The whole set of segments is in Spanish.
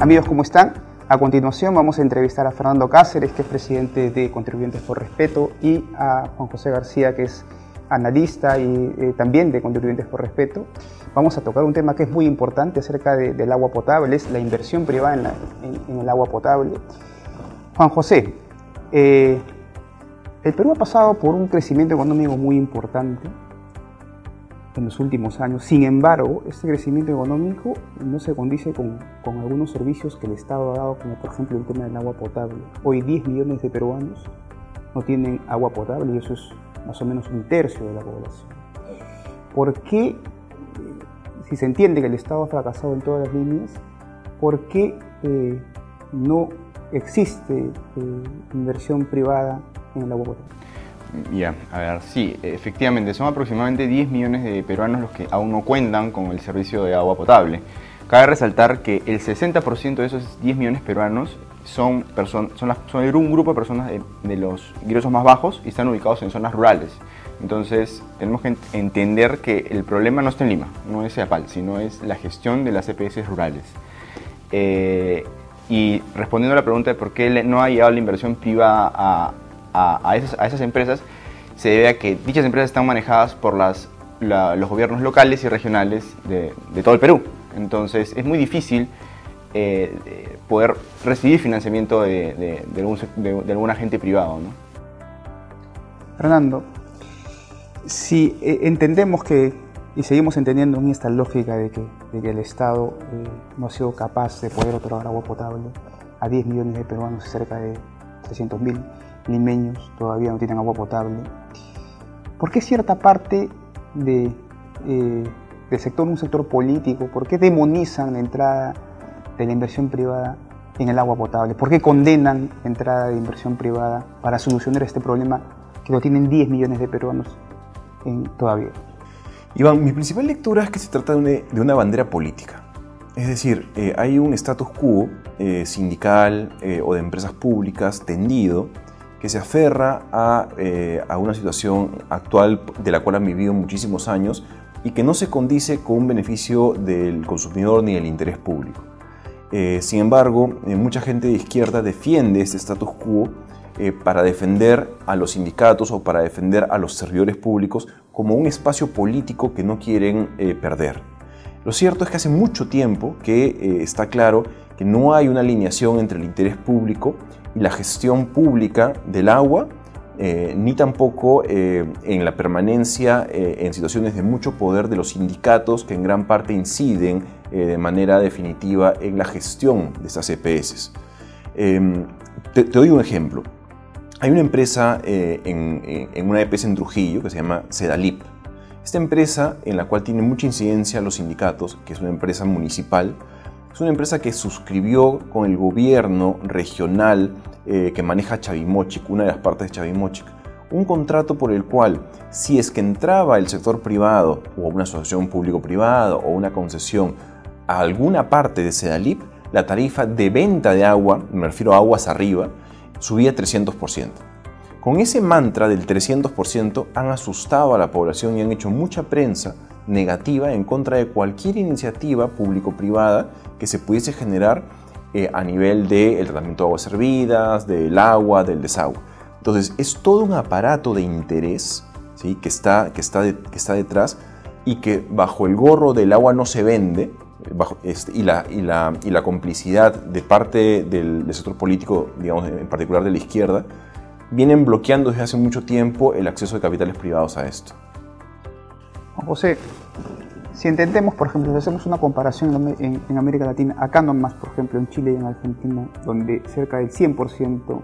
Amigos, ¿cómo están? A continuación vamos a entrevistar a Fernando Cáceres, que es presidente de Contribuyentes por Respeto, y a Juan José García, que es analista y también de Contribuyentes por Respeto. Vamos a tocar un tema que es muy importante acerca del agua potable, es la inversión privada en el agua potable. Juan José, el Perú ha pasado por un crecimiento económico muy importante en los últimos años. Sin embargo, este crecimiento económico no se condice con algunos servicios que el Estado ha dado, como por ejemplo el tema del agua potable. Hoy 10 millones de peruanos no tienen agua potable y eso es más o menos un tercio de la población. ¿Por qué, si se entiende que el Estado ha fracasado en todas las líneas, por qué no existe inversión privada en el agua potable? Ya, a ver, sí, efectivamente, son aproximadamente 10 millones de peruanos los que aún no cuentan con el servicio de agua potable. Cabe resaltar que el 60% de esos 10 millones peruanos son un grupo de personas de los ingresos más bajos y están ubicados en zonas rurales. Entonces, tenemos que entender que el problema no está en Lima, no es CEAPAL, sino es la gestión de las EPS rurales. Y respondiendo a la pregunta de por qué no ha llegado la inversión privada a esas empresas, se debe a que dichas empresas están manejadas por los gobiernos locales y regionales de todo el Perú. Entonces es muy difícil poder recibir financiamiento de algún agente privado, ¿no? Fernando, si entendemos y seguimos entendiendo en esta lógica de que el Estado no ha sido capaz de poder otorgar agua potable a 10 millones de peruanos, cerca de 300.000 limeños todavía no tienen agua potable, ¿por qué cierta parte del sector, un sector político, por qué demonizan la entrada de la inversión privada en el agua potable? ¿Por qué condenan la entrada de inversión privada para solucionar este problema que lo tienen 10 millones de peruanos todavía? Iván, mi principal lectura es que se trata de una bandera política. Es decir, hay un status quo sindical o de empresas públicas tendido que se aferra a una situación actual de la cual han vivido muchísimos años y que no se condice con un beneficio del consumidor ni del interés público. Sin embargo, mucha gente de izquierda defiende este status quo para defender a los sindicatos o para defender a los servidores públicos como un espacio político que no quieren perder. Lo cierto es que hace mucho tiempo que está claro que no hay una alineación entre el interés público y la gestión pública del agua, ni tampoco en la permanencia en situaciones de mucho poder de los sindicatos que en gran parte inciden de manera definitiva en la gestión de estas EPS. Te doy un ejemplo. Hay una empresa en una EPS en Trujillo que se llama Sedalip. Esta empresa, en la cual tiene mucha incidencia los sindicatos, que es una empresa municipal, es una empresa que suscribió con el gobierno regional que maneja Chavimochic, una de las partes de Chavimochic, un contrato por el cual, si es que entraba el sector privado o una asociación público-privada o una concesión a alguna parte de Sedalip, la tarifa de venta de agua, me refiero a aguas arriba, subía 300%. Con ese mantra del 300% han asustado a la población y han hecho mucha prensa negativa en contra de cualquier iniciativa público-privada que se pudiese generar a nivel del tratamiento de aguas servidas, del agua, del desagüe. Entonces es todo un aparato de interés, ¿sí? que está detrás y que bajo el gorro del agua no se vende y la complicidad de parte del sector político, digamos en particular de la izquierda, vienen bloqueando desde hace mucho tiempo el acceso de capitales privados a esto. Juan José, si entendemos, por ejemplo, si hacemos una comparación en América Latina, acá nomás, por ejemplo, en Chile y en Argentina, donde cerca del 100%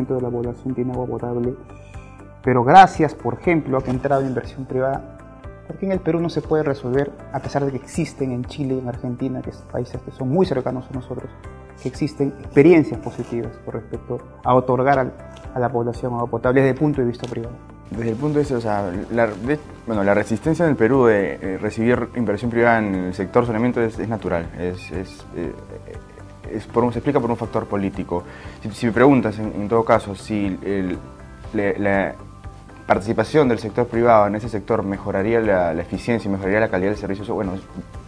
de la población tiene agua potable, pero gracias, por ejemplo, a que ha entrado inversión privada, ¿por qué en el Perú no se puede resolver, a pesar de que existen en Chile y en Argentina, que son países que son muy cercanos a nosotros, que existen experiencias positivas con respecto a otorgar a la población agua potable desde el punto de vista privado? Desde el punto de vista, o sea, la resistencia en el Perú de recibir inversión privada en el sector saneamiento es natural, se explica por un factor político. Si me preguntas, en todo caso, si la participación del sector privado en ese sector mejoraría la eficiencia y mejoraría la calidad del servicio, bueno,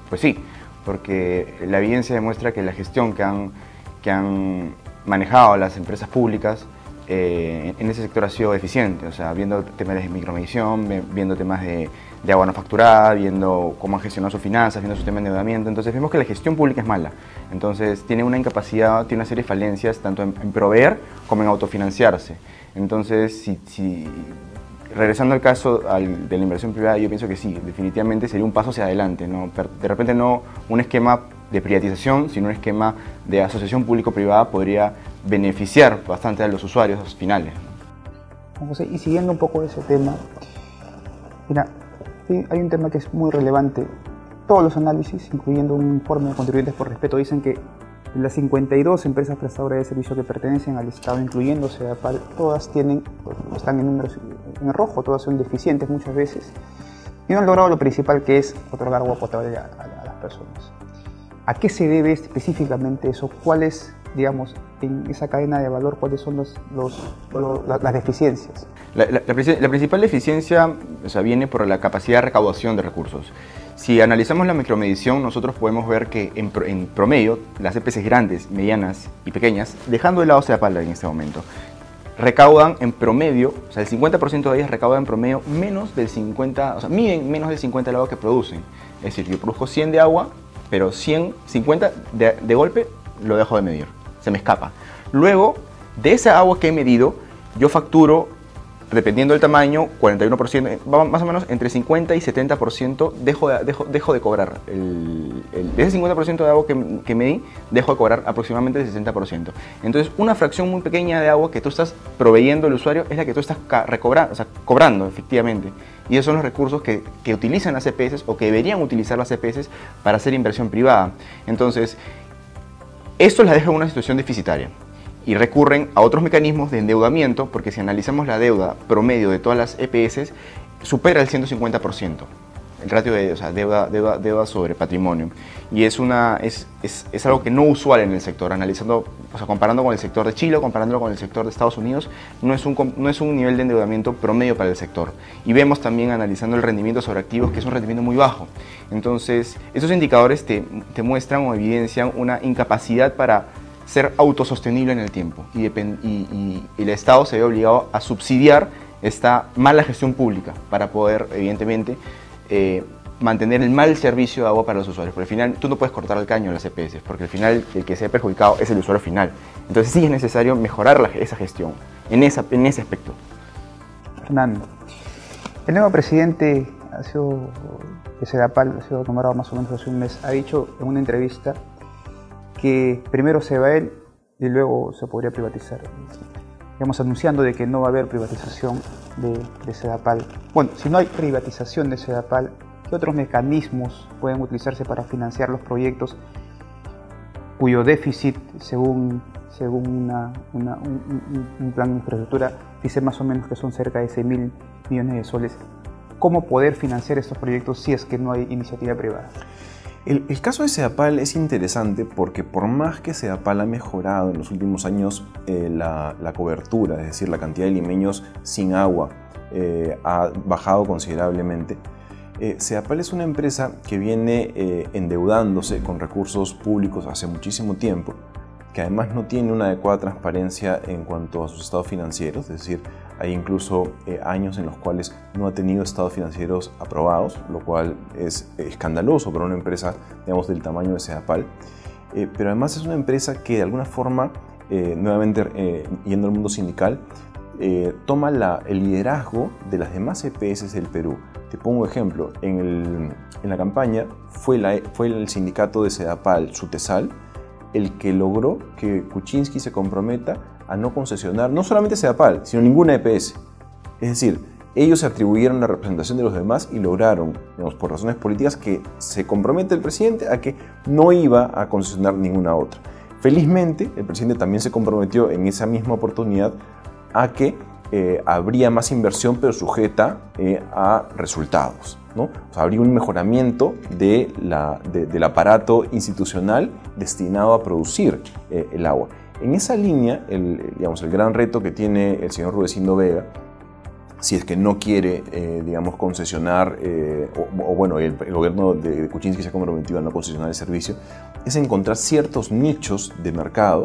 pues sí, porque la evidencia demuestra que la gestión que han manejado las empresas públicas en ese sector ha sido eficiente, o sea, viendo temas de micromedición, viendo temas de agua no facturada, viendo cómo han gestionado sus finanzas, viendo su tema de endeudamiento. Entonces vemos que la gestión pública es mala. Entonces tiene una incapacidad, tiene una serie de falencias tanto en proveer como en autofinanciarse. Entonces, regresando al caso de la inversión privada, yo pienso que sí, definitivamente sería un paso hacia adelante, ¿no? De repente no un esquema de privatización, sino un esquema de asociación público-privada podría beneficiar bastante a los usuarios finales. José, y siguiendo un poco ese tema, mira, hay un tema que es muy relevante. Todos los análisis, incluyendo un informe de Contribuyentes por Respeto, dicen que las 52 empresas prestadoras de servicio que pertenecen al Estado, incluyendo Sedapal, todas están en números en rojo, todas son deficientes muchas veces y no han logrado lo principal, que es otorgar agua potable a las personas. ¿A qué se debe específicamente eso? ¿Cuáles, digamos, en esa cadena de valor, cuáles son las deficiencias? La principal deficiencia, o sea, viene por la capacidad de recaudación de recursos. Si analizamos la micromedición, nosotros podemos ver que en promedio, las EPCs grandes, medianas y pequeñas, dejando de lado Sedapal en este momento, recaudan en promedio, o sea, el 50% de ellas recaudan en promedio menos del 50%, o sea, miden menos del 50% del agua que producen. Es decir, yo produzco 100 de agua, pero 50 de golpe lo dejo de medir, se me escapa. Luego, de esa agua que he medido, yo facturo, dependiendo del tamaño, 41%, más o menos entre 50 y 70% dejo de cobrar. De ese 50% de agua que medí, dejo de cobrar aproximadamente el 60%. Entonces, una fracción muy pequeña de agua que tú estás proveyendo al usuario es la que tú estás recobrando, o sea, cobrando efectivamente. Y esos son los recursos que utilizan las EPS o que deberían utilizar las EPS para hacer inversión privada. Entonces, esto las deja en una situación deficitaria y recurren a otros mecanismos de endeudamiento, porque si analizamos la deuda promedio de todas las EPS, supera el 150%, el ratio de deuda sobre patrimonio. Y es algo que no usual en el sector, analizando, o sea, comparando con el sector de Chile, comparándolo con el sector de Estados Unidos, no es un nivel de endeudamiento promedio para el sector. Y vemos también, analizando el rendimiento sobre activos, que es un rendimiento muy bajo. Entonces, esos indicadores te muestran o evidencian una incapacidad para ser autosostenible en el tiempo, y el Estado se ve obligado a subsidiar esta mala gestión pública para poder, evidentemente, mantener el mal servicio de agua para los usuarios. Porque al final tú no puedes cortar el caño a las EPS, porque al final el que se ve perjudicado es el usuario final. Entonces sí es necesario mejorar esa gestión en ese aspecto. Fernando, el nuevo presidente de Sedapal, ha sido nombrado más o menos hace un mes, ha dicho en una entrevista que primero se va él y luego se podría privatizar. Digamos, anunciando de que no va a haber privatización de Sedapal. Bueno, si no hay privatización de Sedapal, ¿qué otros mecanismos pueden utilizarse para financiar los proyectos cuyo déficit, según un plan de infraestructura, dice más o menos que son cerca de 6.000 millones de soles? ¿Cómo poder financiar estos proyectos si es que no hay iniciativa privada? El caso de Sedapal es interesante porque por más que Sedapal ha mejorado en los últimos años la cobertura, es decir, la cantidad de limeños sin agua ha bajado considerablemente, Sedapal es una empresa que viene endeudándose con recursos públicos hace muchísimo tiempo, que además no tiene una adecuada transparencia en cuanto a sus estados financieros, es decir, hay incluso años en los cuales no ha tenido estados financieros aprobados, lo cual es escandaloso para una empresa, digamos, del tamaño de Sedapal. Pero además es una empresa que de alguna forma, nuevamente yendo al mundo sindical, toma el liderazgo de las demás EPS del Perú. Te pongo un ejemplo, en la campaña fue el sindicato de Sedapal, Sutesal, el que logró que Kuczynski se comprometa a no concesionar no solamente Sedapal, sino ninguna EPS. Es decir, ellos se atribuyeron la representación de los demás y lograron, digamos, por razones políticas, que se compromete el presidente a que no iba a concesionar ninguna otra. Felizmente, el presidente también se comprometió en esa misma oportunidad a que habría más inversión, pero sujeta a resultados, ¿no? O sea, habría un mejoramiento del aparato institucional destinado a producir el agua. En esa línea, el gran reto que tiene el señor Rudecindo Vega si es que no quiere, digamos, concesionar, bueno, el gobierno de Kuczynski se ha comprometido a no concesionar el servicio, es encontrar ciertos nichos de mercado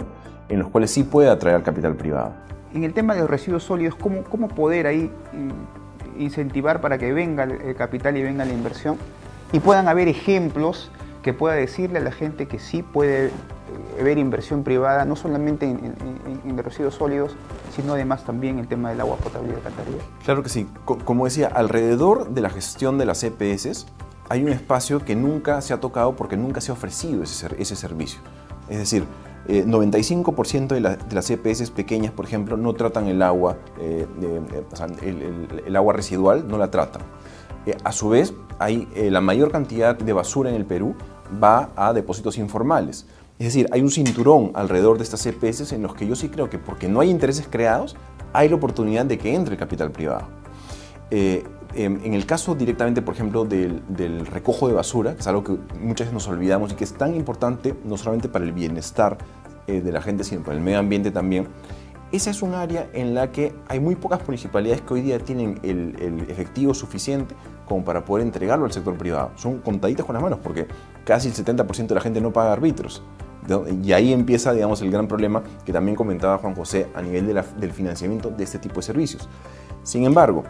en los cuales sí puede atraer al capital privado. En el tema de los residuos sólidos, ¿cómo poder ahí incentivar para que venga el capital y venga la inversión? Y puedan haber ejemplos que pueda decirle a la gente que sí puede haber inversión privada, no solamente en residuos sólidos, sino además también el tema del agua potable y alcantarillado. Claro que sí. Como decía, alrededor de la gestión de las EPS hay un espacio que nunca se ha tocado porque nunca se ha ofrecido ese servicio. Es decir, 95% de las EPS pequeñas, por ejemplo, no tratan el agua, el agua residual no la tratan. A su vez, la mayor cantidad de basura en el Perú va a depósitos informales. Es decir, hay un cinturón alrededor de estas EPS en los que yo sí creo que porque no hay intereses creados, hay la oportunidad de que entre el capital privado. En el caso directamente, por ejemplo, del recojo de basura, que es algo que muchas veces nos olvidamos y que es tan importante no solamente para el bienestar de la gente, sino para el medio ambiente también, esa es un área en la que hay muy pocas municipalidades que hoy día tienen el efectivo suficiente como para poder entregarlo al sector privado. Son contaditas con las manos porque casi el 70% de la gente no paga árbitros. Y ahí empieza, digamos, el gran problema que también comentaba Juan José a nivel del financiamiento de este tipo de servicios. Sin embargo,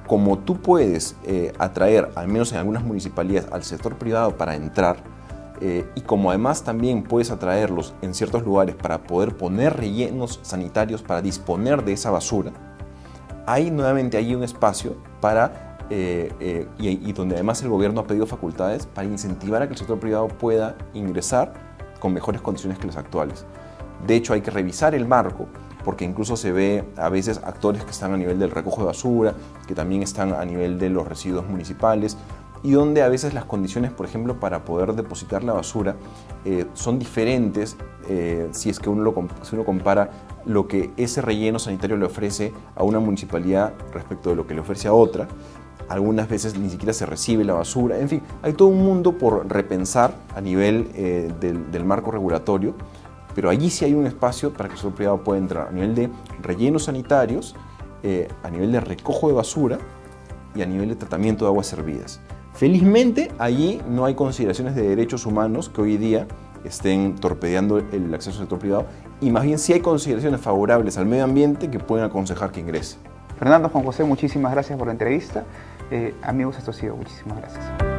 como tú puedes atraer, al menos en algunas municipalidades, al sector privado para entrar, y como además también puedes atraerlos en ciertos lugares para poder poner rellenos sanitarios para disponer de esa basura, hay nuevamente ahí un espacio para, y donde además el gobierno ha pedido facultades para incentivar a que el sector privado pueda ingresar con mejores condiciones que las actuales. De hecho, hay que revisar el marco, porque incluso se ve a veces actores que están a nivel del recojo de basura, que también están a nivel de los residuos municipales, y donde a veces las condiciones, por ejemplo, para poder depositar la basura son diferentes si es que uno compara lo que ese relleno sanitario le ofrece a una municipalidad respecto de lo que le ofrece a otra. Algunas veces ni siquiera se recibe la basura. En fin, hay todo un mundo por repensar a nivel del marco regulatorio, pero allí sí hay un espacio para que el sector privado pueda entrar a nivel de rellenos sanitarios, a nivel de recojo de basura y a nivel de tratamiento de aguas servidas. Felizmente, allí no hay consideraciones de derechos humanos que hoy día estén torpedeando el acceso al sector privado, y más bien sí hay consideraciones favorables al medio ambiente que pueden aconsejar que ingrese. Fernando, Juan José, muchísimas gracias por la entrevista. Amigos, esto ha sido. Muchísimas gracias.